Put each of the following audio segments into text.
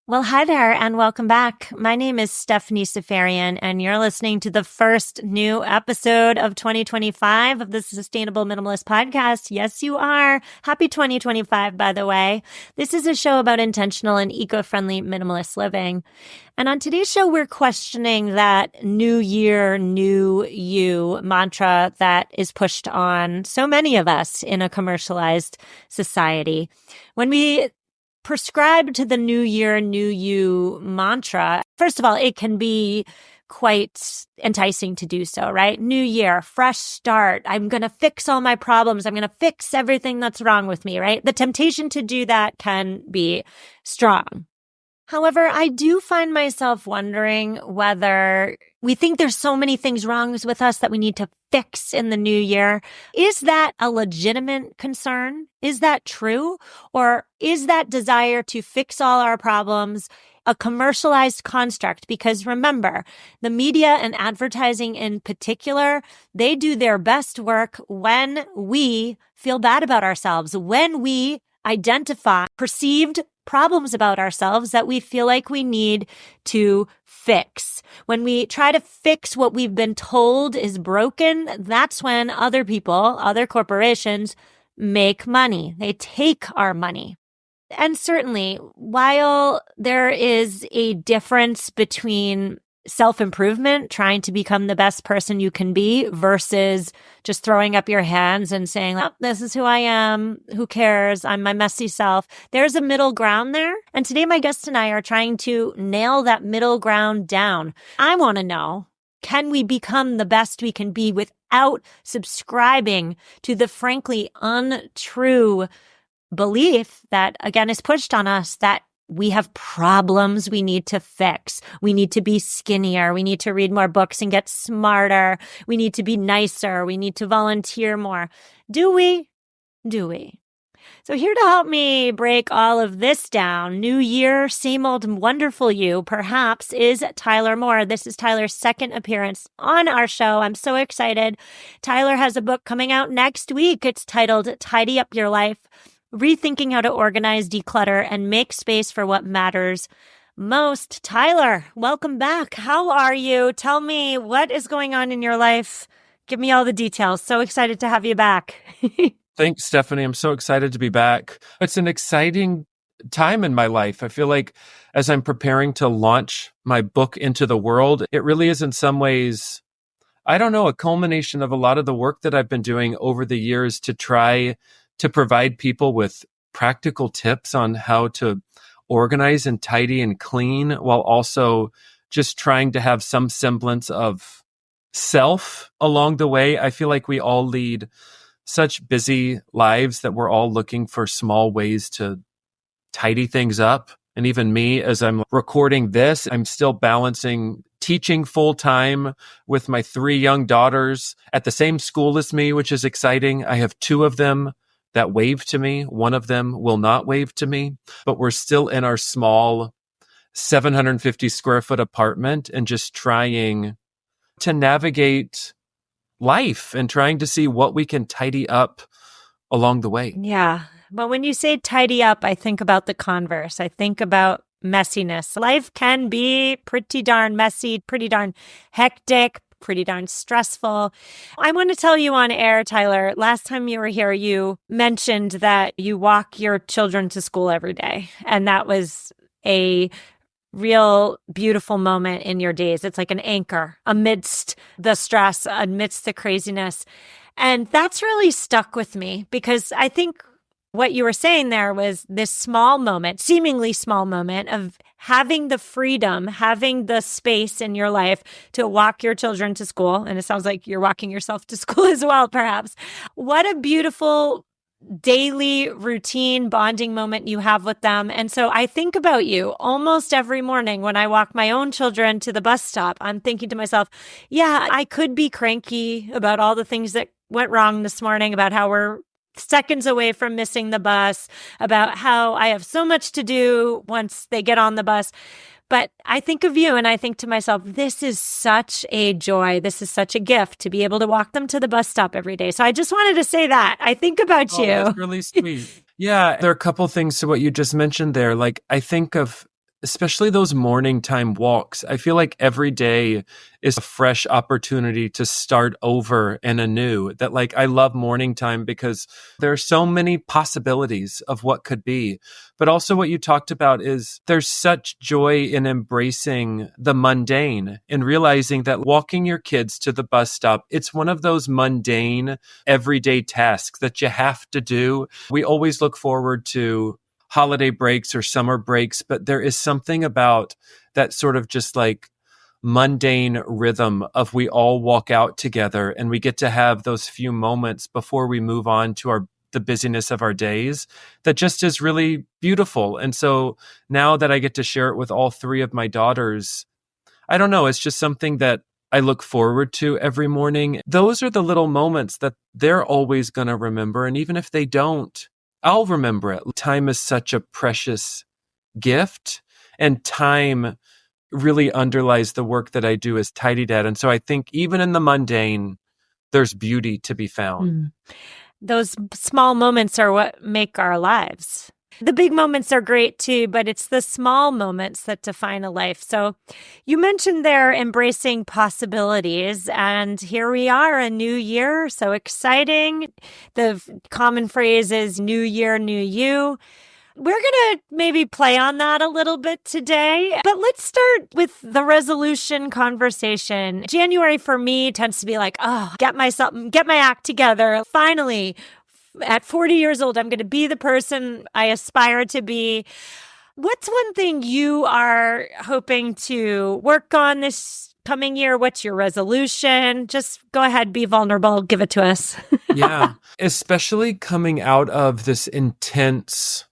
Well, hi there and welcome back. My name is Stephanie Safarian and you're listening to the first new episode of 2025 of the Sustainable Minimalist Podcast. Yes, you are. Happy 2025, by the way. This is a show about intentional and eco-friendly minimalist living. And on today's show, we're questioning that new year, new you mantra that is pushed on so many of us in a commercialized society. When we prescribe to the new year, new you mantra, first of all, it can be quite enticing to do so, right? New year, fresh start. I'm going to fix all my problems. I'm going to fix everything that's wrong with me, right? The temptation to do that can be strong. However, I do find myself wondering whether we think there's so many things wrong with us that we need to fix in the new year. Is that a legitimate concern? Is that true? Or is that desire to fix all our problems a commercialized construct? Because remember, the media and advertising in particular, they do their best work when we feel bad about ourselves, when we identify perceived problems about ourselves that we feel like we need to fix. When we try to fix what we've been told is broken, that's when other people, other corporations make money. They take our money. And certainly, while there is a difference between self-improvement, trying to become the best person you can be versus just throwing up your hands and saying, oh, this is who I am. Who cares? I'm my messy self. There's a middle ground there. And today my guest and I are trying to nail that middle ground down. I want to know, can we become the best we can be without subscribing to the frankly untrue belief that, again, is pushed on us that we have problems we need to fix. We need to be skinnier. We need to read more books and get smarter. We need to be nicer. We need to volunteer more. Do we? Do we? So here to help me break all of this down, new year, same old wonderful you, perhaps, is Tyler Moore. This is Tyler's second appearance on our show. I'm so excited. Tyler has a book coming out next week. It's titled Tidy Up Your Life: Rethinking How to Organize, Declutter, and Make Space for What Matters Most. Tyler, welcome back. How are you? Tell me what is going on in your life. Give me all the details. So excited to have you back. Thanks, Stephanie. I'm so excited to be back. It's an exciting time in my life. I feel like as I'm preparing to launch my book into the world, it really is in some ways, I don't know, a culmination of a lot of the work that I've been doing over the years to try to provide people with practical tips on how to organize and tidy and clean while also just trying to have some semblance of self along the way. I feel like we all lead such busy lives that we're all looking for small ways to tidy things up. And even me, as I'm recording this, I'm still balancing teaching full time with my 3 young daughters at the same school as me, which is exciting. I have 2 of them that wave to me. One of them will not wave to me, but we're still in our small 750 square foot apartment and just trying to navigate life and trying to see what we can tidy up along the way. Yeah. But when you say tidy up, I think about the converse. I think about messiness. Life can be pretty darn messy, pretty darn hectic, pretty darn stressful. I want to tell you on air, Tyler, last time you were here, you mentioned that you walk your children to school every day. And that was a real beautiful moment in your days. It's like an anchor amidst the stress, amidst the craziness. And that's really stuck with me because I think what you were saying there was this small moment, seemingly small moment of having the freedom, having the space in your life to walk your children to school. And it sounds like you're walking yourself to school as well, perhaps. What a beautiful daily routine bonding moment you have with them. And so I think about you almost every morning when I walk my own children to the bus stop. I'm thinking to myself, yeah, I could be cranky about all the things that went wrong this morning, about how we're seconds away from missing the bus, about how I have so much to do once they get on the bus. But I think of you and I think to myself, this is such a joy. This is such a gift to be able to walk them to the bus stop every day. So I just wanted to say that. I think about you. That's really sweet. Yeah, there are a couple things to what you just mentioned there. Like, I think of especially those morning time walks. I feel like every day is a fresh opportunity to start over and anew. That like, I love morning time because there are so many possibilities of what could be. But also what you talked about is there's such joy in embracing the mundane and realizing that walking your kids to the bus stop, it's one of those mundane everyday tasks that you have to do. We always look forward to holiday breaks or summer breaks, but there is something about that sort of just like mundane rhythm of we all walk out together and we get to have those few moments before we move on to the busyness of our days that just is really beautiful. And so now that I get to share it with all three of my daughters, I don't know, it's just something that I look forward to every morning. Those are the little moments that they're always going to remember. And even if they don't, I'll remember it. Time is such a precious gift, and time really underlies the work that I do as Tidy Dad. And so I think even in the mundane, there's beauty to be found. Those small moments are what make our lives. The big moments are great too, but it's the small moments that define a life. So you mentioned there embracing possibilities, and here we are, a new year. So exciting. The common phrase is new year, new you. We're going to maybe play on that a little bit today, but let's start with the resolution conversation. January for me tends to be like, get my act together. Finally, at 40 years old, I'm going to be the person I aspire to be. What's one thing you are hoping to work on this coming year? What's your resolution? Just go ahead, be vulnerable, give it to us. Yeah, especially coming out of this intense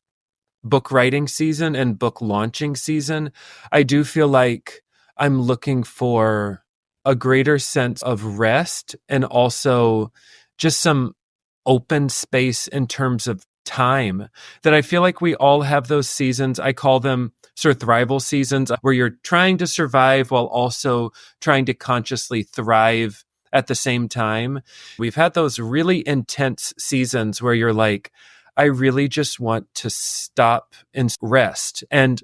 book writing season and book launching season, I do feel like I'm looking for a greater sense of rest and also just some open space in terms of time. That I feel like we all have those seasons. I call them survival seasons, where you're trying to survive while also trying to consciously thrive at the same time. We've had those really intense seasons where you're like, I really just want to stop and rest. And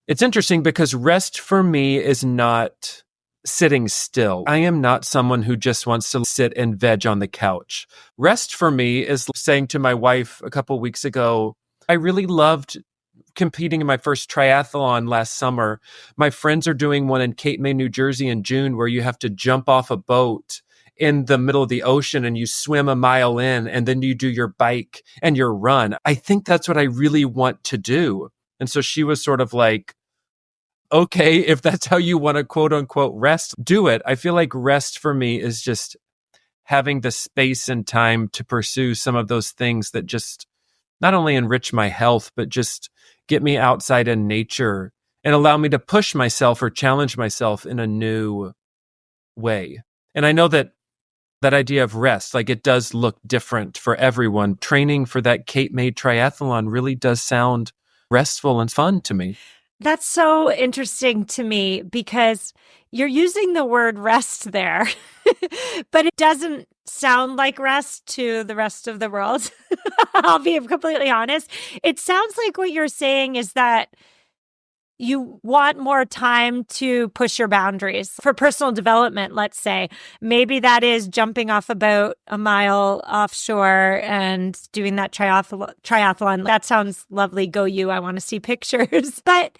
it's interesting because rest for me is not sitting still. I am not someone who just wants to sit and veg on the couch. Rest for me is saying to my wife a couple weeks ago, I really loved competing in my first triathlon last summer. My friends are doing one in Cape May, New Jersey in June, where you have to jump off a boat in the middle of the ocean and you swim a mile in and then you do your bike and your run. I think that's what I really want to do. And so she was sort of like, okay, if that's how you want to quote unquote rest, do it. I feel like rest for me is just having the space and time to pursue some of those things that just not only enrich my health, but just get me outside in nature and allow me to push myself or challenge myself in a new way. And I know that idea of rest, like it does look different for everyone. Training for that Cape May triathlon really does sound restful and fun to me. That's so interesting to me because you're using the word rest there, but it doesn't sound like rest to the rest of the world. I'll be completely honest. It sounds like what you're saying is that you want more time to push your boundaries for personal development, let's say. Maybe that is jumping off a boat a mile offshore and doing that triathlon. That sounds lovely. Go you. I want to see pictures. But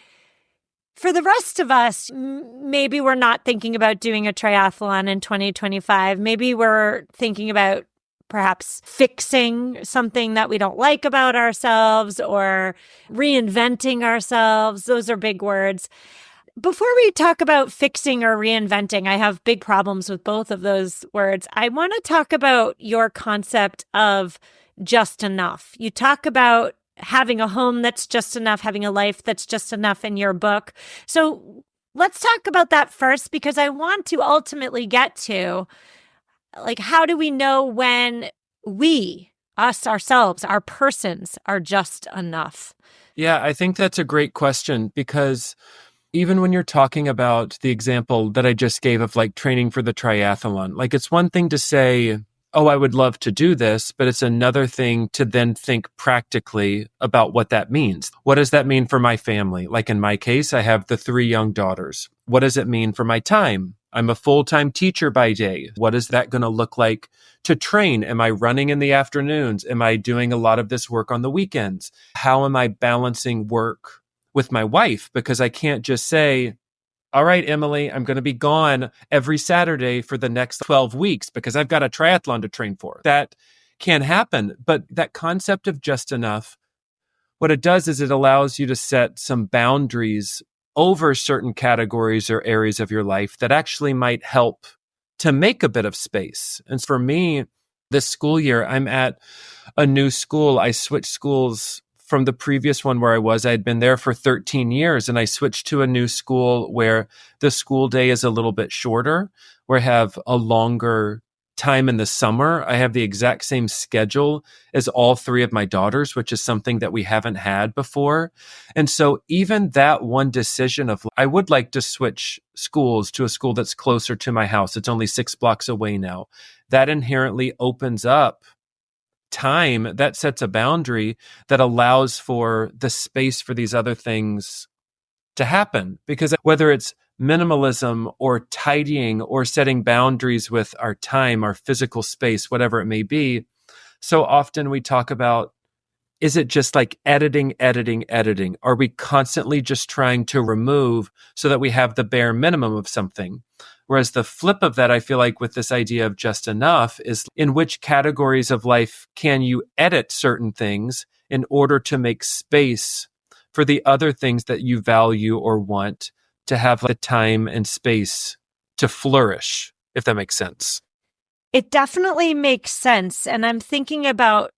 for the rest of us, maybe we're not thinking about doing a triathlon in 2025. Maybe we're thinking about perhaps fixing something that we don't like about ourselves or reinventing ourselves. Those are big words. Before we talk about fixing or reinventing, I have big problems with both of those words. I want to talk about your concept of just enough. You talk about having a home that's just enough, having a life that's just enough in your book. So let's talk about that first, because I want to ultimately get to, like, how do we know when we, us, ourselves, our persons are just enough? Yeah, I think that's a great question, because even when you're talking about the example that I just gave of like training for the triathlon, like it's one thing to say, oh, I would love to do this, but it's another thing to then think practically about what that means. What does that mean for my family? Like in my case, I have the 3 young daughters. What does it mean for my time? I'm a full-time teacher by day. What is that going to look like to train? Am I running in the afternoons? Am I doing a lot of this work on the weekends? How am I balancing work with my wife? Because I can't just say, all right, Emily, I'm going to be gone every Saturday for the next 12 weeks because I've got a triathlon to train for. That can happen. But that concept of just enough, what it does is it allows you to set some boundaries over certain categories or areas of your life that actually might help to make a bit of space. And for me, this school year, I'm at a new school. I switched schools from the previous one where I had been there for 13 years, and I switched to a new school where the school day is a little bit shorter, where I have a longer time in the summer. I have the exact same schedule as all 3 of my daughters, which is something that we haven't had before. And so even that one decision of, I would like to switch schools to a school that's closer to my house. It's only 6 blocks away now. That inherently opens up time, that sets a boundary that allows for the space for these other things to happen. Because whether it's minimalism or tidying or setting boundaries with our time, our physical space, whatever it may be, so often we talk about, is it just like editing? Are we constantly just trying to remove so that we have the bare minimum of something? Whereas the flip of that, I feel like with this idea of just enough is, in which categories of life can you edit certain things in order to make space for the other things that you value or want to have the time and space to flourish, if that makes sense. It definitely makes sense. And I'm thinking about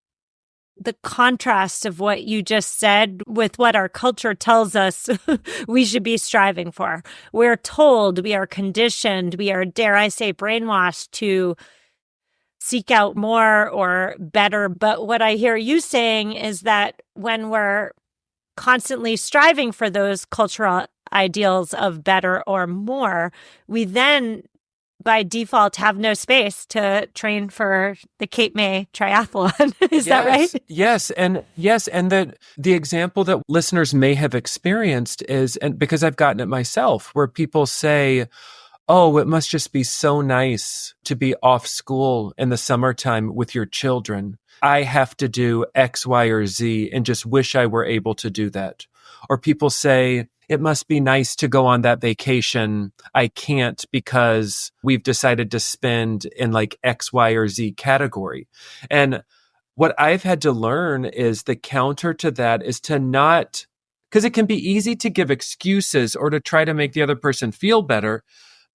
the contrast of what you just said with what our culture tells us we should be striving for. We're told, we are conditioned, we are, dare I say, brainwashed to seek out more or better. But what I hear you saying is that when we're constantly striving for those cultural ideals of better or more, we then by default have no space to train for the Cape May triathlon. Is that right? Yes. And the example that listeners may have experienced is, and because I've gotten it myself, where people say, oh, it must just be so nice to be off school in the summertime with your children. I have to do X, Y, or Z and just wish I were able to do that. Or people say, it must be nice to go on that vacation. I can't because we've decided to spend in like X, Y, or Z category. And what I've had to learn is the counter to that is to not, because it can be easy to give excuses or to try to make the other person feel better.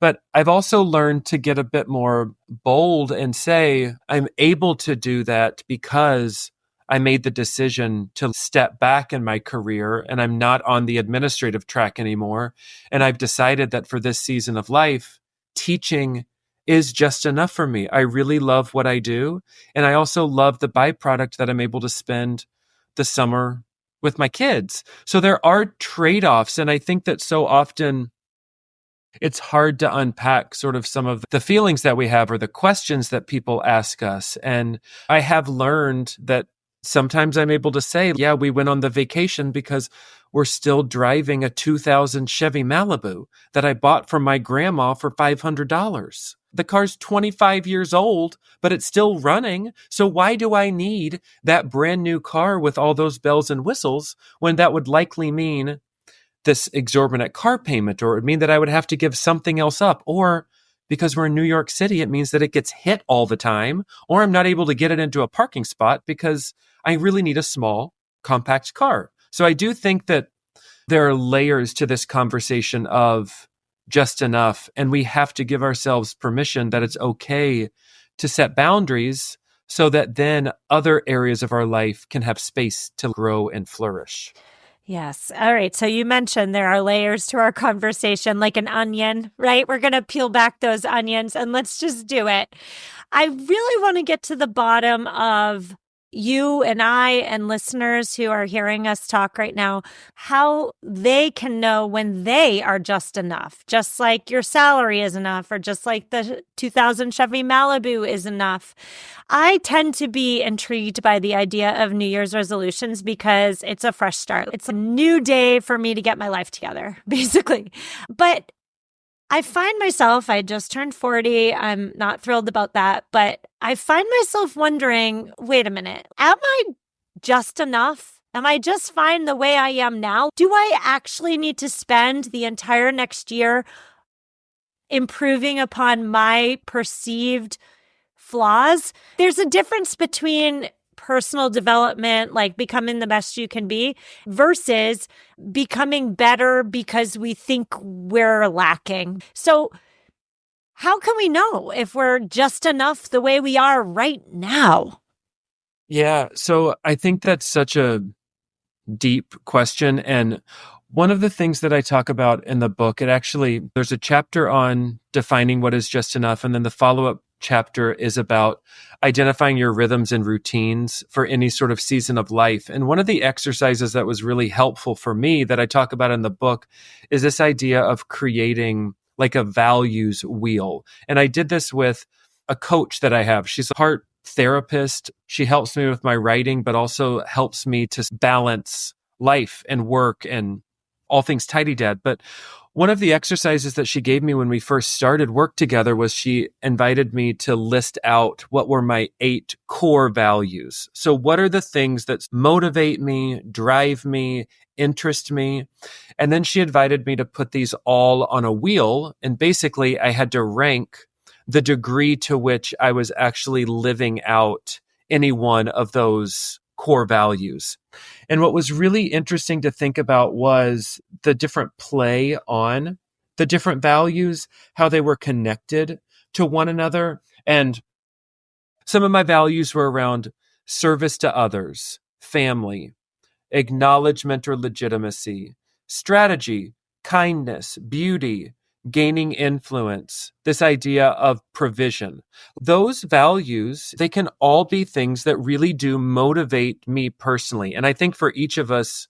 But I've also learned to get a bit more bold and say, I'm able to do that because I made the decision to step back in my career and I'm not on the administrative track anymore. And I've decided that for this season of life, teaching is just enough for me. I really love what I do. And I also love the byproduct that I'm able to spend the summer with my kids. So there are trade-offs. And I think that so often it's hard to unpack sort of some of the feelings that we have or the questions that people ask us. And I have learned that sometimes I'm able to say, yeah, we went on the vacation because we're still driving a 2000 Chevy Malibu that I bought from my grandma for $500. The car's 25 years old, but it's still running. So why do I need that brand new car with all those bells and whistles when that would likely mean this exorbitant car payment, or it would mean that I would have to give something else up? Or because we're in New York City, it means that it gets hit all the time, or I'm not able to get it into a parking spot because I really need a small, compact car. So I do think that there are layers to this conversation of just enough, and we have to give ourselves permission that it's okay to set boundaries so that then other areas of our life can have space to grow and flourish. Yes. All right. So you mentioned there are layers to our conversation, like an onion, right? We're going to peel back those onions and let's just do it. I really want to get to the bottom of you and I and listeners who are hearing us talk right now, how they can know when they are just enough, just like your salary is enough, or just like the 2000 Chevy Malibu is enough. I tend to be intrigued by the idea of New Year's resolutions because it's a fresh start. It's a new day for me to get my life together, basically. But I find myself, I just turned 40. I'm not thrilled about that, but I find myself wondering, wait a minute, am I just enough? Am I just fine the way I am now? Do I actually need to spend the entire next year improving upon my perceived flaws? There's a difference between personal development, like becoming the best you can be, versus becoming better because we think we're lacking. So how can we know if we're just enough the way we are right now? Yeah. So I think that's such a deep question. And one of the things that I talk about in the book, there's a chapter on defining what is just enough. And then the follow-up chapter is about identifying your rhythms and routines for any sort of season of life. And one of the exercises that was really helpful for me that I talk about in the book is this idea of creating like a values wheel. And I did this with a coach that I have. She's a heart therapist. She helps me with my writing, but also helps me to balance life and work and all things tidy dad. But one of the exercises that she gave me when we first started work together was she invited me to list out what were my 8 core values. So what are the things that motivate me, drive me, interest me? And then she invited me to put these all on a wheel. And basically I had to rank the degree to which I was actually living out any one of those core values. And what was really interesting to think about was the different play on the different values, how they were connected to one another. And some of my values were around service to others, family, acknowledgement or legitimacy, strategy, kindness, beauty, gaining influence, this idea of provision. Those values, they can all be things that really do motivate me personally. And I think for each of us,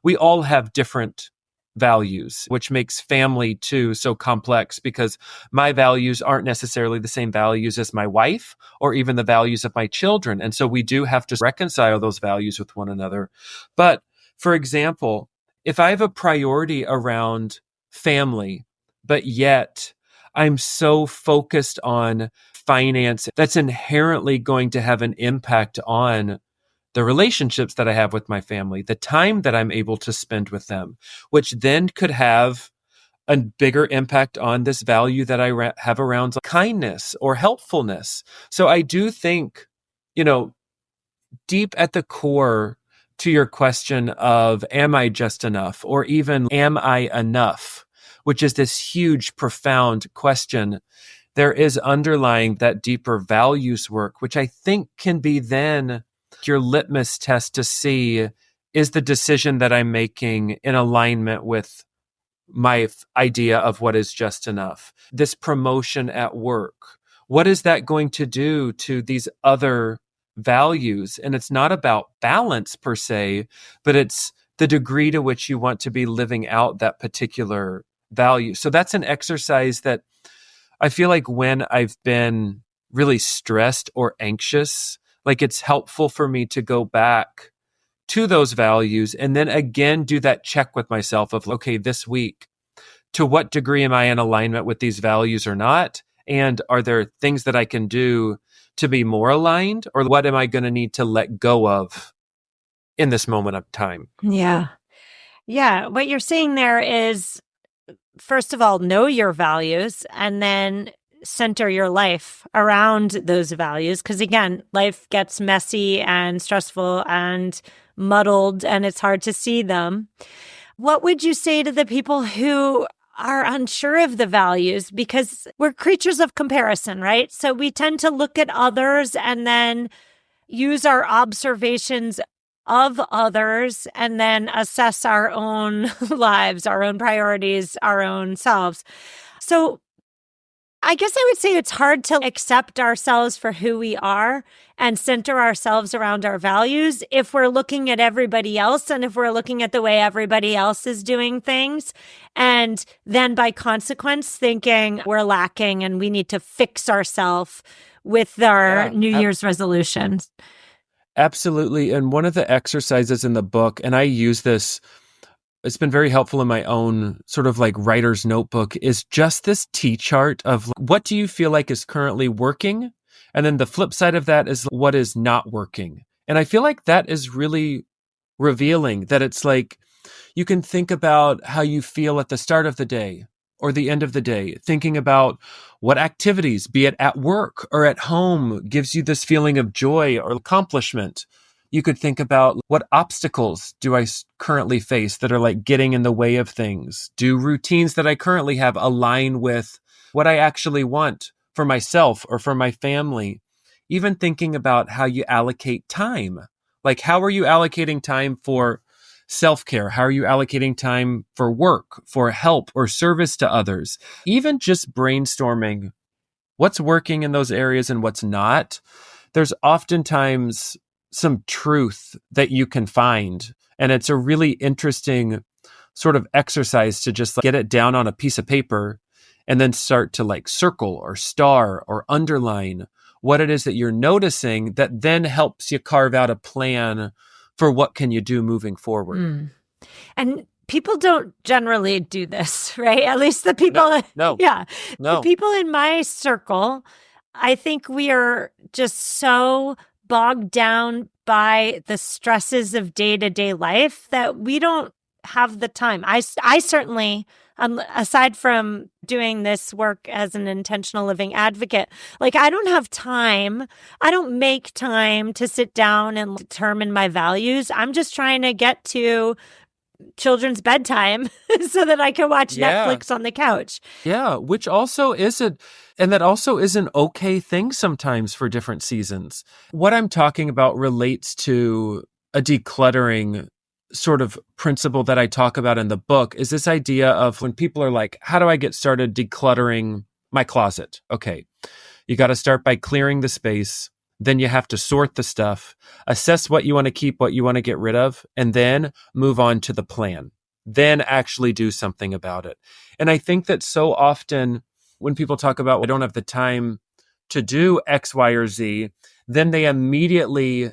we all have different values, which makes family too so complex because my values aren't necessarily the same values as my wife or even the values of my children. And so we do have to reconcile those values with one another. But for example, if I have a priority around family, but yet I'm so focused on finance, that's inherently going to have an impact on the relationships that I have with my family, the time that I'm able to spend with them, which then could have a bigger impact on this value that I have around kindness or helpfulness. So I do think, deep at the core to your question of, am I just enough? Or even, am I enough? Which is this huge, profound question. There is underlying that deeper values work, which I think can be then your litmus test to see, is the decision that I'm making in alignment with my idea of what is just enough? This promotion at work, what is that going to do to these other values? And it's not about balance per se, but it's the degree to which you want to be living out that particular value. So that's an exercise that I feel like when I've been really stressed or anxious, like it's helpful for me to go back to those values and then again do that check with myself of, okay, this week, to what degree am I in alignment with these values or not? And are there things that I can do to be more aligned, or what am I going to need to let go of in this moment of time? Yeah. Yeah. What you're saying there is, first of all, know your values and then center your life around those values. Because again, life gets messy and stressful and muddled, and it's hard to see them. What would you say to the people who are unsure of the values? Because we're creatures of comparison, right? So we tend to look at others and then use our observations of others and then assess our own lives, our own priorities, our own selves. So I guess I would say it's hard to accept ourselves for who we are and center ourselves around our values if we're looking at everybody else and if we're looking at the way everybody else is doing things. And then by consequence, thinking we're lacking and we need to fix ourselves with our New Year's resolutions. Absolutely. And one of the exercises in the book, and I use this, it's been very helpful in my own sort of like writer's notebook, is just this T-chart of what do you feel like is currently working? And then the flip side of that is what is not working. And I feel like that is really revealing, that it's like you can think about how you feel at the start of the day or the end of the day, thinking about what activities, be it at work or at home, gives you this feeling of joy or accomplishment. You could think about what obstacles do I currently face that are like getting in the way of things? Do routines that I currently have align with what I actually want for myself or for my family? Even thinking about how you allocate time. Like, how are you allocating time for self-care? How are you allocating time for work, for help or service to others? Even just brainstorming what's working in those areas and what's not. There's oftentimes some truth that you can find. And it's a really interesting sort of exercise to just get it down on a piece of paper and then start to like circle or star or underline what it is that you're noticing that then helps you carve out a plan for what can you do moving forward. And people don't generally do this, right? At least the people, no. The people in my circle, I think we are just so bogged down by the stresses of day-to-day life that we don't have the time. I certainly, aside from doing this work as an intentional living advocate, like I don't have time. I don't make time to sit down and determine my values. I'm just trying to get to children's bedtime so that I can watch Netflix on the couch. Yeah, which also isn't, and that also is an okay thing sometimes for different seasons. What I'm talking about relates to a decluttering sort of principle that I talk about in the book, is this idea of when people are like, how do I get started decluttering my closet? Okay, you got to start by clearing the space. Then you have to sort the stuff, assess what you want to keep, what you want to get rid of, and then move on to the plan. Then actually do something about it. And I think that so often when people talk about, I don't have the time to do X, Y, or Z, then they immediately,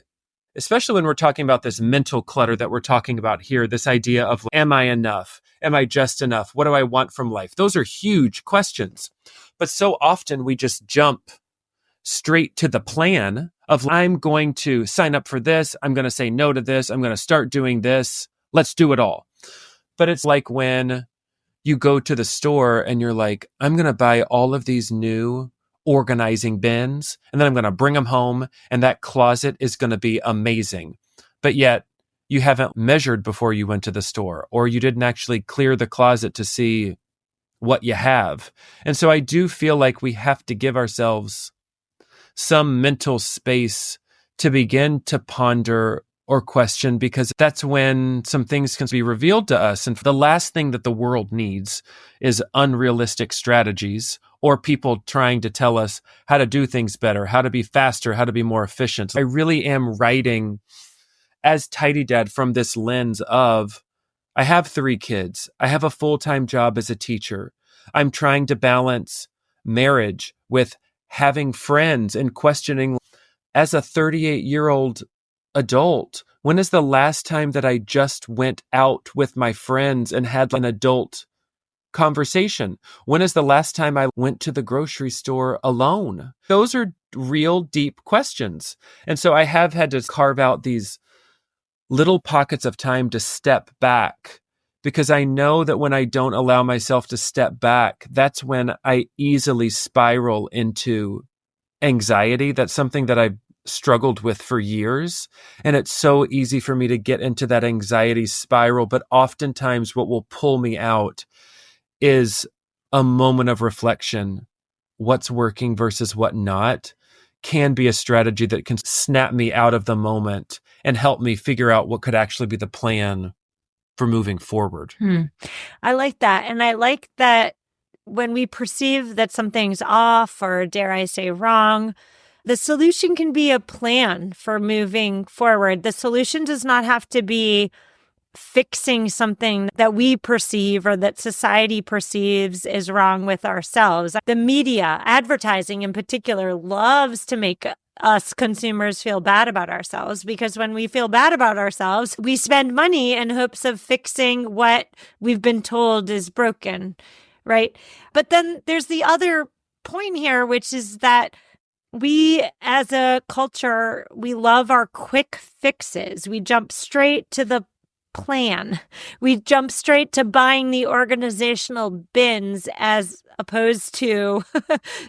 especially when we're talking about this mental clutter that we're talking about here, this idea of, am I enough? Am I just enough? What do I want from life? Those are huge questions. But so often we just jump straight to the plan of, I'm going to sign up for this. I'm going to say no to this. I'm going to start doing this. Let's do it all. But it's like when you go to the store and you're like, I'm going to buy all of these new organizing bins and then I'm going to bring them home and that closet is going to be amazing. But yet you haven't measured before you went to the store, or you didn't actually clear the closet to see what you have. And so I do feel like we have to give ourselves some mental space to begin to ponder or question, because that's when some things can be revealed to us. And the last thing that the world needs is unrealistic strategies or people trying to tell us how to do things better, how to be faster, how to be more efficient. I really am writing as Tidy Dad from this lens of, I have 3 kids. I have a full-time job as a teacher. I'm trying to balance marriage with having friends and questioning, as a 38-year-old adult, when is the last time that I just went out with my friends and had an adult conversation? When is the last time I went to the grocery store alone? Those are real deep questions. And so I have had to carve out these little pockets of time to step back, because I know that when I don't allow myself to step back, that's when I easily spiral into anxiety. That's something that I've struggled with for years. And it's so easy for me to get into that anxiety spiral. But oftentimes what will pull me out is a moment of reflection. What's working versus what not can be a strategy that can snap me out of the moment and help me figure out what could actually be the plan for moving forward. I like that. And I like that when we perceive that something's off, or dare I say wrong, the solution can be a plan for moving forward. The solution does not have to be fixing something that we perceive or that society perceives is wrong with ourselves. The media, advertising in particular, loves to make us consumers feel bad about ourselves, because when we feel bad about ourselves, we spend money in hopes of fixing what we've been told is broken, right? But then there's the other point here, which is that we as a culture, we love our quick fixes. We jump straight to the plan. We jump straight to buying the organizational bins as opposed to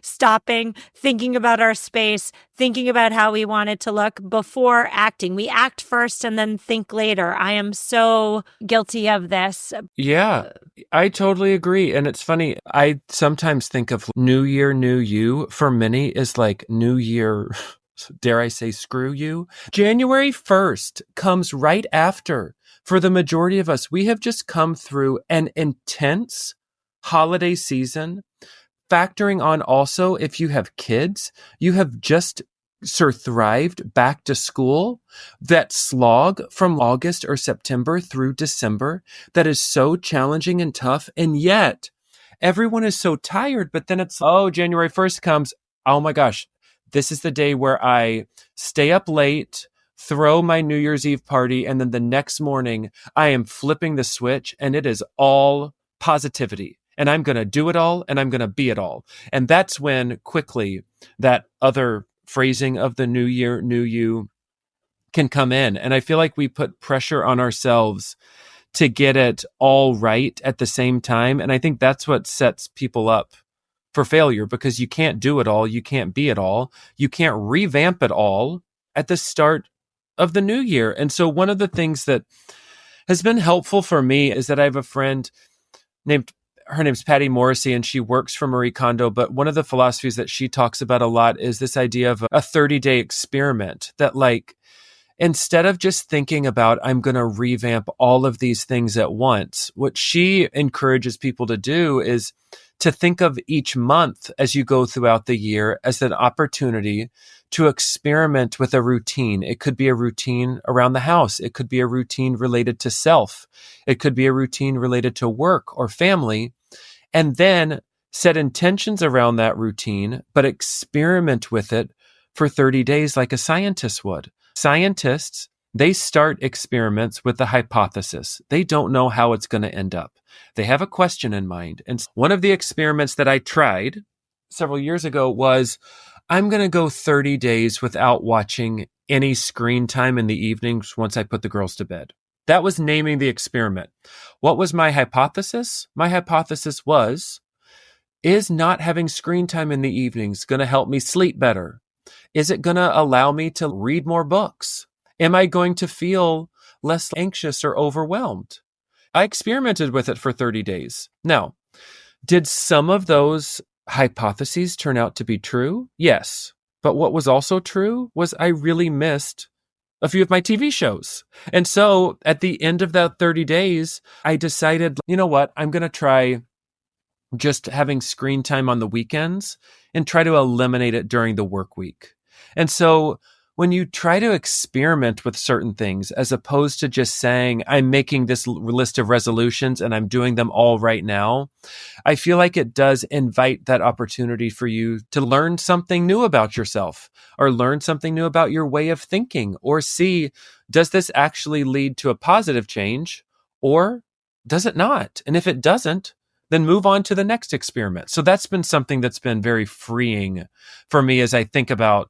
stopping, thinking about our space, thinking about how we want it to look before acting. We act first and then think later. I am so guilty of this. Yeah, I totally agree. And it's funny, I sometimes think of New Year, New You for many is like New Year, dare I say, screw you. January 1st comes right after. For the majority of us, we have just come through an intense holiday season, factoring on also if you have kids, you have just thrived back to school, that slog from August or September through December that is so challenging and tough. And yet everyone is so tired, but then it's, oh, January 1st comes. Oh my gosh, this is the day where I stay up late, throw my New Year's Eve party, and then the next morning I am flipping the switch and it is all positivity. And I'm going to do it all and I'm going to be it all. And that's when quickly that other phrasing of the New Year, New You can come in. And I feel like we put pressure on ourselves to get it all right at the same time. And I think that's what sets people up for failure, because you can't do it all. You can't be it all. You can't revamp it all at the start of the new year. And so one of the things that has been helpful for me is that I have a friend her name's Patty Morrissey, and she works for Marie Kondo. But one of the philosophies that she talks about a lot is this idea of a 30-day experiment, that like, instead of just thinking about, I'm going to revamp all of these things at once, what she encourages people to do is to think of each month as you go throughout the year as an opportunity to experiment with a routine. It could be a routine around the house. It could be a routine related to self. It could be a routine related to work or family. And then set intentions around that routine, but experiment with it for 30 days like a scientist would. Scientists, they start experiments with the hypothesis. They don't know how it's going to end up. They have a question in mind. And one of the experiments that I tried several years ago was, I'm going to go 30 days without watching any screen time in the evenings once I put the girls to bed. That was naming the experiment. What was my hypothesis? My hypothesis was, is not having screen time in the evenings going to help me sleep better? Is it going to allow me to read more books? Am I going to feel less anxious or overwhelmed? I experimented with it for 30 days. Now, did some of those hypotheses turn out to be true? Yes. But what was also true was I really missed a few of my TV shows. And so at the end of that 30 days, I decided, you know what? I'm going to try just having screen time on the weekends and try to eliminate it during the work week. And so when you try to experiment with certain things, as opposed to just saying, I'm making this list of resolutions and I'm doing them all right now, I feel like it does invite that opportunity for you to learn something new about yourself, or learn something new about your way of thinking, or see, does this actually lead to a positive change, or does it not? And if it doesn't, then move on to the next experiment. So that's been something that's been very freeing for me as I think about,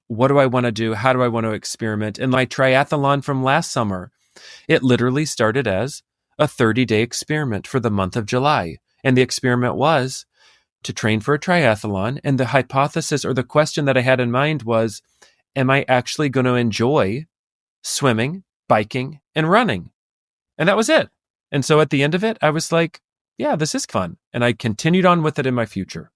what do I want to do? How do I want to experiment? And my triathlon from last summer, it literally started as a 30-day experiment for the month of July. And the experiment was to train for a triathlon. And the hypothesis, or the question that I had in mind, was, am I actually going to enjoy swimming, biking, and running? And that was it. And so at the end of it, I was like, yeah, this is fun. And I continued on with it in my future.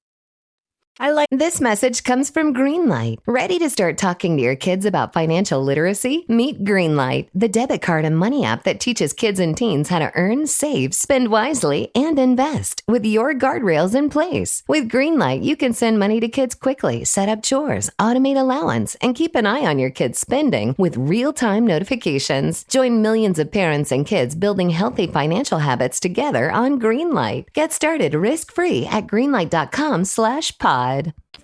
This message comes from Greenlight. Ready to start talking to your kids about financial literacy? Meet Greenlight, the debit card and money app that teaches kids and teens how to earn, save, spend wisely, and invest with your guardrails in place. With Greenlight, you can send money to kids quickly, set up chores, automate allowance, and keep an eye on your kids' spending with real-time notifications. Join millions of parents and kids building healthy financial habits together on Greenlight. Get started risk-free at greenlight.com/pod.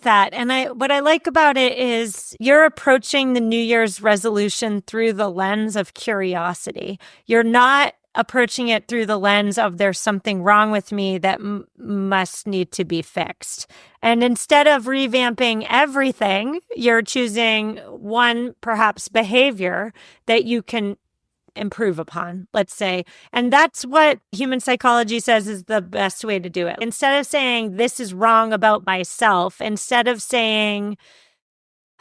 That. And what I like about it is you're approaching the New Year's resolution through the lens of curiosity. You're not approaching it through the lens of there's something wrong with me that must need to be fixed. And instead of revamping everything, you're choosing one perhaps behavior that you can improve upon, let's say. And that's what human psychology says is the best way to do it. Instead of saying, this is wrong about myself, instead of saying,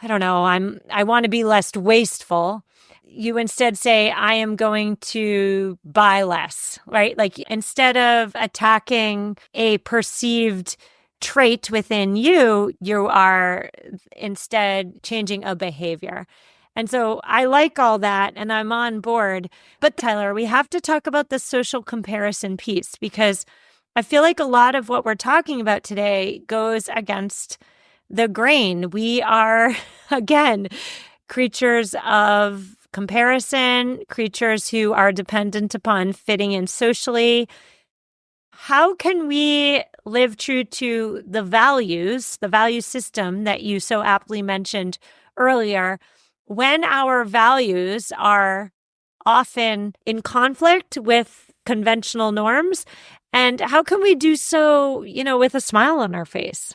I don't know, I want to be less wasteful, you instead say, I am going to buy less, right? Like instead of attacking a perceived trait within you, you are instead changing a behavior. And so I like all that and I'm on board. But Tyler, we have to talk about the social comparison piece because I feel like a lot of what we're talking about today goes against the grain. We are, again, creatures of comparison, creatures who are dependent upon fitting in socially. How can we live true to the value system that you so aptly mentioned earlier, when our values are often in conflict with conventional norms? And how can we do so, with a smile on our face?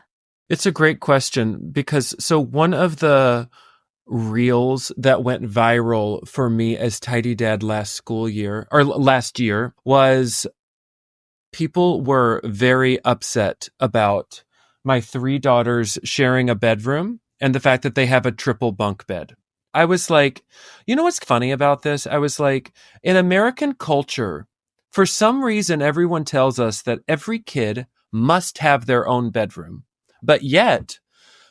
It's a great question because one of the reels that went viral for me as Tidy Dad last year was people were very upset about my 3 daughters sharing a bedroom and the fact that they have a triple bunk bed. I was like, you know what's funny about this? I was like, in American culture, for some reason, everyone tells us that every kid must have their own bedroom. But yet,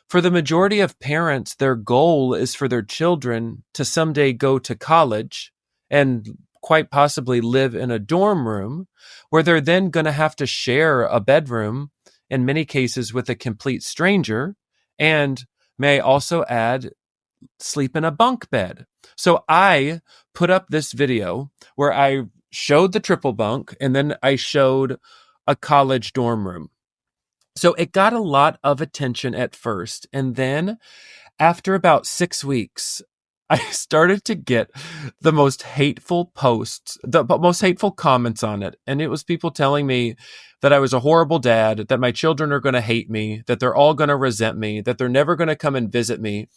for the majority of parents, their goal is for their children to someday go to college and quite possibly live in a dorm room where they're then going to have to share a bedroom, in many cases with a complete stranger. And may I also add, sleep in a bunk bed. So I put up this video where I showed the triple bunk and then I showed a college dorm room. So it got a lot of attention at first. And then after about 6 weeks, I started to get the most hateful posts, the most hateful comments on it. And it was people telling me that I was a horrible dad, that my children are going to hate me, that they're all going to resent me, that they're never going to come and visit me.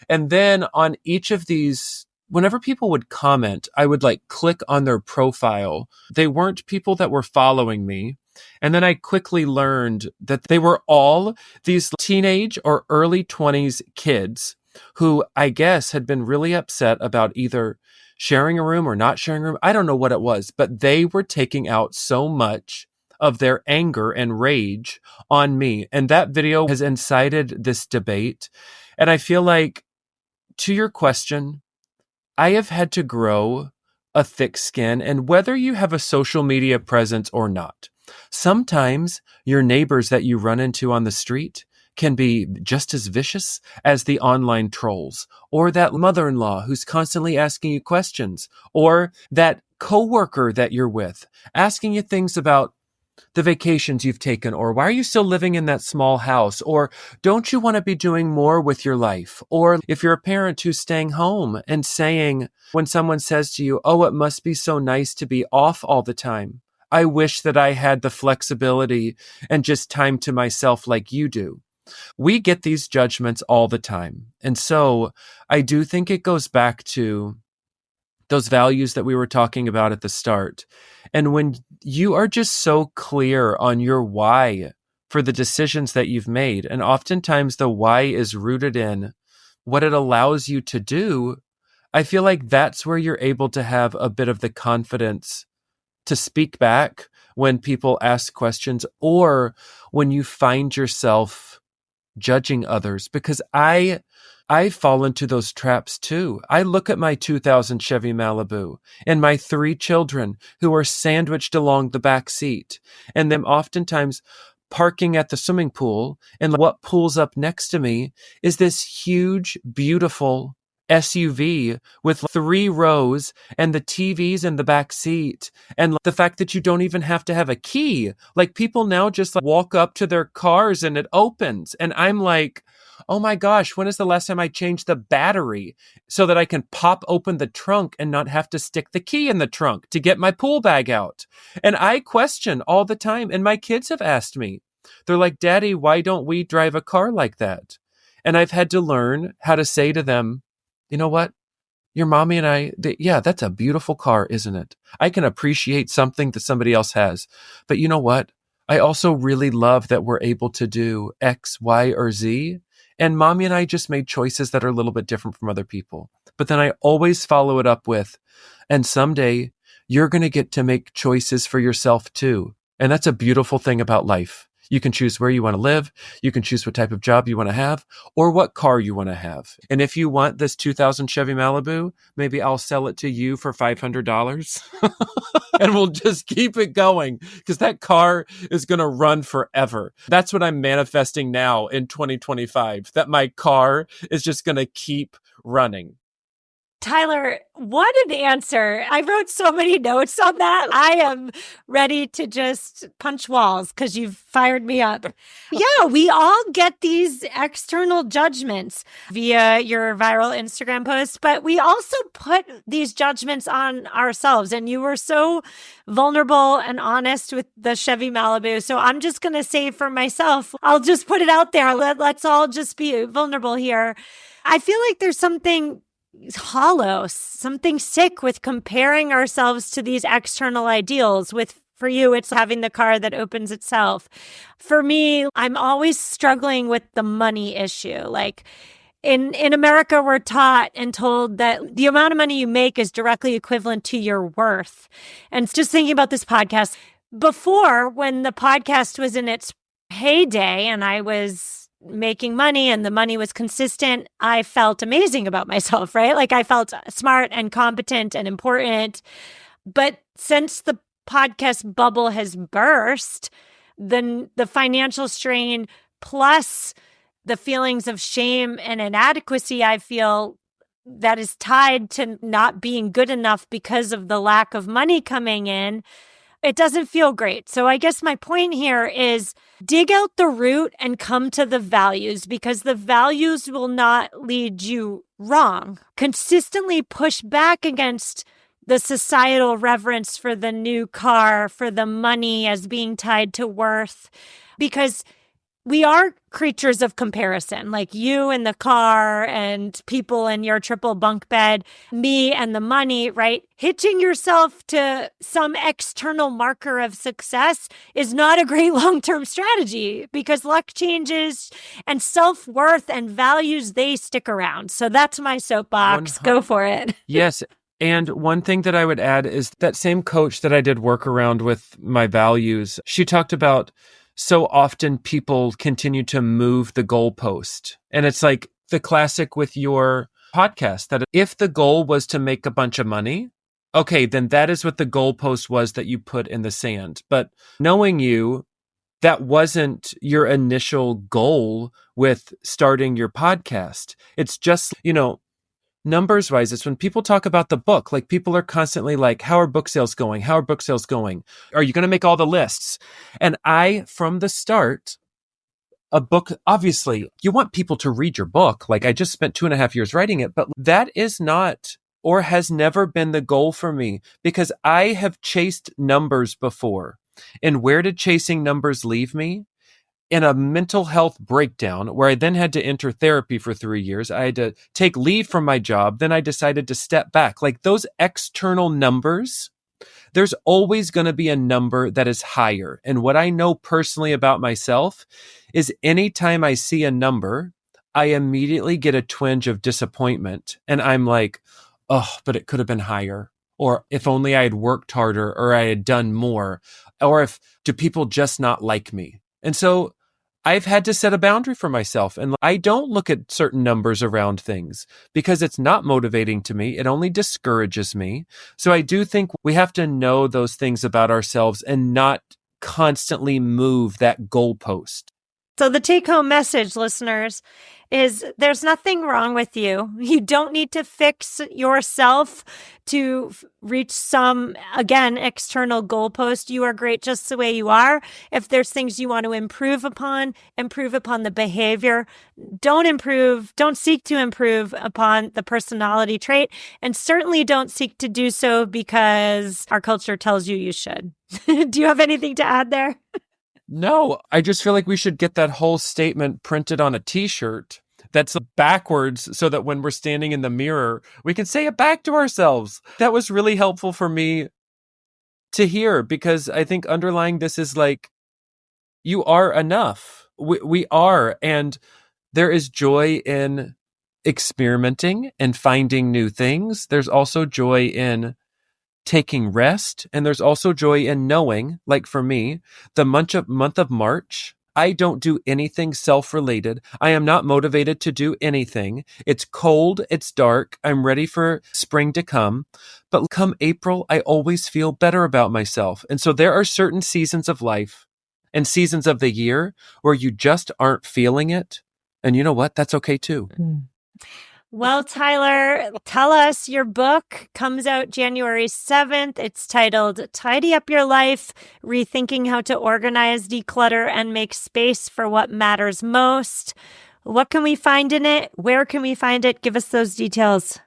And then on each of these, whenever people would comment, I would click on their profile. They weren't people that were following me. And then I quickly learned that they were all these teenage or early 20s kids who I guess had been really upset about either sharing a room or not sharing a room. I don't know what it was, but they were taking out so much of their anger and rage on me. And that video has incited this debate. And I feel like, to your question, I have had to grow a thick skin. And whether you have a social media presence or not, sometimes your neighbors that you run into on the street can be just as vicious as the online trolls, or that mother-in-law who's constantly asking you questions, or that coworker that you're with asking you things about the vacations you've taken, or why are you still living in that small house, or don't you want to be doing more with your life? Or if you're a parent who's staying home and saying, when someone says to you, oh, it must be so nice to be off all the time. I wish that I had the flexibility and just time to myself like you do. We get these judgments all the time. And so I do think it goes back to those values that we were talking about at the start. And when you are just so clear on your why for the decisions that you've made, and oftentimes the why is rooted in what it allows you to do, I feel like that's where you're able to have a bit of the confidence to speak back when people ask questions, or when you find yourself judging others, because I fall into those traps too. I look at my 2000 Chevy Malibu and my 3 children who are sandwiched along the back seat, and them oftentimes parking at the swimming pool, and what pulls up next to me is this huge, beautiful SUV with 3 rows and the TVs in the back seat, and the fact that you don't even have to have a key. Like, people now just walk up to their cars and it opens, and I'm like, oh my gosh, when is the last time I changed the battery so that I can pop open the trunk and not have to stick the key in the trunk to get my pool bag out? And I question all the time, and my kids have asked me, they're like, Daddy, why don't we drive a car like that? And I've had to learn how to say to them, you know what? Your mommy and yeah, that's a beautiful car, isn't it? I can appreciate something that somebody else has. But you know what? I also really love that we're able to do X, Y, or Z. And mommy and I just made choices that are a little bit different from other people. But then I always follow it up with, and someday you're going to get to make choices for yourself too. And that's a beautiful thing about life. You can choose where you want to live. You can choose what type of job you want to have or what car you want to have. And if you want this 2000 Chevy Malibu, maybe I'll sell it to you for $500 and we'll just keep it going, because that car is going to run forever. That's what I'm manifesting now in 2025, that my car is just going to keep running. Tyler, what an answer. I wrote so many notes on that. I am ready to just punch walls because you've fired me up. Yeah, we all get these external judgments via your viral Instagram post, but we also put these judgments on ourselves. And you were so vulnerable and honest with the Chevy Malibu. So I'm just going to say for myself, I'll just put it out there. Let's all just be vulnerable here. I feel like there's something hollow, something sick with comparing ourselves to these external ideals. For you, it's having the car that opens itself. For me, I'm always struggling with the money issue. Like in America, we're taught and told that the amount of money you make is directly equivalent to your worth. And just thinking about this podcast, before, when the podcast was in its heyday and I was making money and the money was consistent, I felt amazing about myself, right? Like I felt smart and competent and important. But since the podcast bubble has burst, then the financial strain plus the feelings of shame and inadequacy I feel that is tied to not being good enough because of the lack of money coming in, it doesn't feel great. So I guess my point here is dig out the root and come to the values, because the values will not lead you wrong. Consistently push back against the societal reverence for the new car, for the money as being tied to worth, because we are creatures of comparison, like you and the car and people in your triple bunk bed, me and the money, right? Hitching yourself to some external marker of success is not a great long-term strategy, because luck changes and self-worth and values, they stick around. So that's my soapbox. Go for it. Yes. And one thing that I would add is that same coach that I did work around with my values, she talked about so often people continue to move the goalpost. And it's like the classic with your podcast, that if the goal was to make a bunch of money, okay, then that is what the goalpost was that you put in the sand. But knowing you, that wasn't your initial goal with starting your podcast. It's just, numbers wise, it's when people talk about the book, like people are constantly like, how are book sales going? How are book sales going? Are you going to make all the lists? And from the start, a book, obviously you want people to read your book. Like I just spent 2.5 years writing it, but that is not or has never been the goal for me, because I have chased numbers before. And where did chasing numbers leave me? In a mental health breakdown, where I then had to enter therapy for 3 years. I had to take leave from my job. Then I decided to step back. Like those external numbers, there's always going to be a number that is higher. And what I know personally about myself is anytime I see a number, I immediately get a twinge of disappointment. And I'm like, oh, but it could have been higher. Or if only I had worked harder, or I had done more. Or do people just not like me? And so I've had to set a boundary for myself. And I don't look at certain numbers around things because it's not motivating to me. It only discourages me. So I do think we have to know those things about ourselves and not constantly move that goalpost. So the take-home message, listeners, is there's nothing wrong with you. You don't need to fix yourself to reach some, again, external goalpost. You are great just the way you are. If there's things you want to improve upon the behavior. Don't seek to improve upon the personality trait, and certainly don't seek to do so because our culture tells you should. Do you have anything to add there? No, I just feel like we should get that whole statement printed on a t-shirt that's backwards so that when we're standing in the mirror, we can say it back to ourselves. That was really helpful for me to hear because I think underlying this is like, you are enough. We are. And there is joy in experimenting and finding new things. There's also joy in taking rest. And there's also joy in knowing, like for me, the month of March, I don't do anything self-related. I am not motivated to do anything. It's cold. It's dark. I'm ready for spring to come. But come April, I always feel better about myself. And so there are certain seasons of life and seasons of the year where you just aren't feeling it. And you know what? That's okay too. Well, Tyler, tell us, your book comes out January 7th. It's titled Tidy Up Your Life, Rethinking How to Organize, Declutter, and Make Space for What Matters Most. What can we find in it? Where can we find it? Give us those details.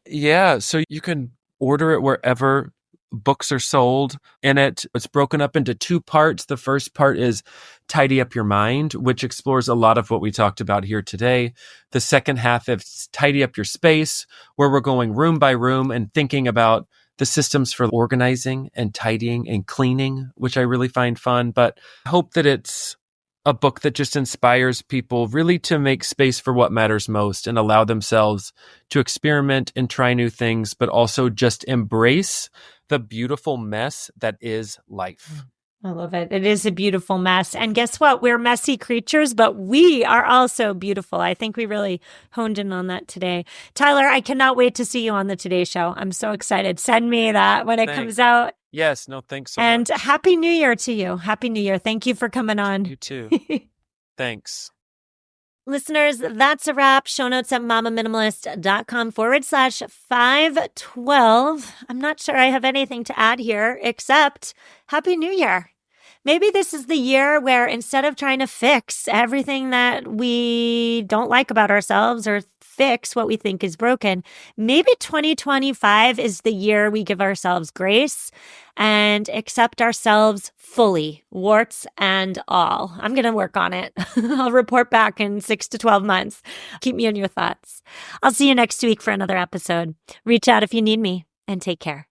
Yeah, so you can order it wherever books are sold. It's broken up into two parts. The first part is Tidy Up Your Mind, which explores a lot of what we talked about here today. The second half is Tidy Up Your Space, where we're going room by room and thinking about the systems for organizing and tidying and cleaning, which I really find fun. But I hope that it's a book that just inspires people really to make space for what matters most and allow themselves to experiment and try new things, but also just embrace the beautiful mess that is life. I love it. It is a beautiful mess. And guess what? We're messy creatures, but we are also beautiful. I think we really honed in on that today. Tyler, I cannot wait to see you on the Today Show. I'm so excited. Send me that when it comes out. Yes. No, thanks so much. And Happy New Year to you. Happy New Year. Thank you for coming on. You too. Thanks. Listeners, that's a wrap. Show notes at mamaminimalist.com/512. I'm not sure I have anything to add here except Happy New Year. Maybe this is the year where instead of trying to fix everything that we don't like about ourselves or fix what we think is broken, maybe 2025 is the year we give ourselves grace and accept ourselves fully, warts and all. I'm going to work on it. I'll report back in 6 to 12 months. Keep me in your thoughts. I'll see you next week for another episode. Reach out if you need me, and take care.